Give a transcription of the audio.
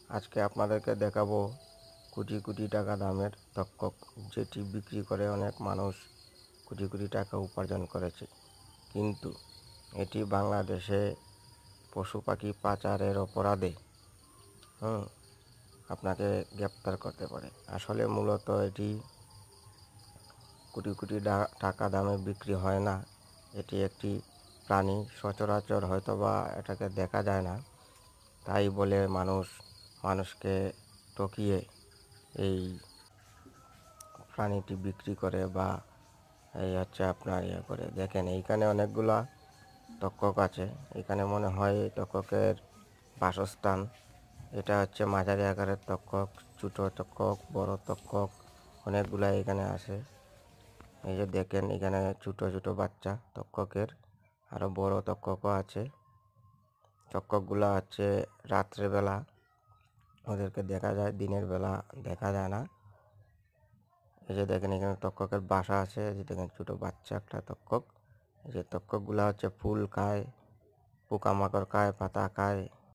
আজকে আপনাদেরকে দেখাবো কোটি কোটি টাকা দামের তক্ষক, যেটি বিক্রি করে অনেক মানুষ কোটি কোটি টাকা উপার্জন করেছে। কিন্তু এটি বাংলাদেশে পশু পাখি পাচারের অপরাধে আপনাকে গ্রেপ্তার করতে পারে। আসলে মূলত এটি কোটি কোটি টাকা দামে বিক্রি হয় না। এটি একটি প্রাণী, সচরাচর হয়তো বা এটাকে দেখা যায় না, তাই বলে মানুষকে ঠকিয়ে এই প্রাণীটি বিক্রি করে বা এই হচ্ছে আপনার করে। দেখেন এইখানে অনেকগুলা তক্ষক আছে। এখানে মনে হয় তক্ষকের বাসস্থান। এটা হচ্ছে মাঝারি আকারের তক্ষক, ছোটো তক্ষক, বড় তক্ষক অনেকগুলা এখানে আছে। এই যে দেখেন এখানে ছোটো ছোটো বাচ্চা তক্ষকের, আরও বড় তক্ষকও আছে। তক্ষকগুলা হচ্ছে রাত্রেবেলা ওদেরকে দেখা যায়, দিনের বেলা দেখা যায় না। এই যে দেখেন এখানে তক্ষকের বাসা আছে। এই যে দেখেন ছোটো বাচ্চা একটা তক্ষক। এই যে তক্ষকগুলা হচ্ছে ফুল খায়, পোকামাকড় খায়, পাতা খায়,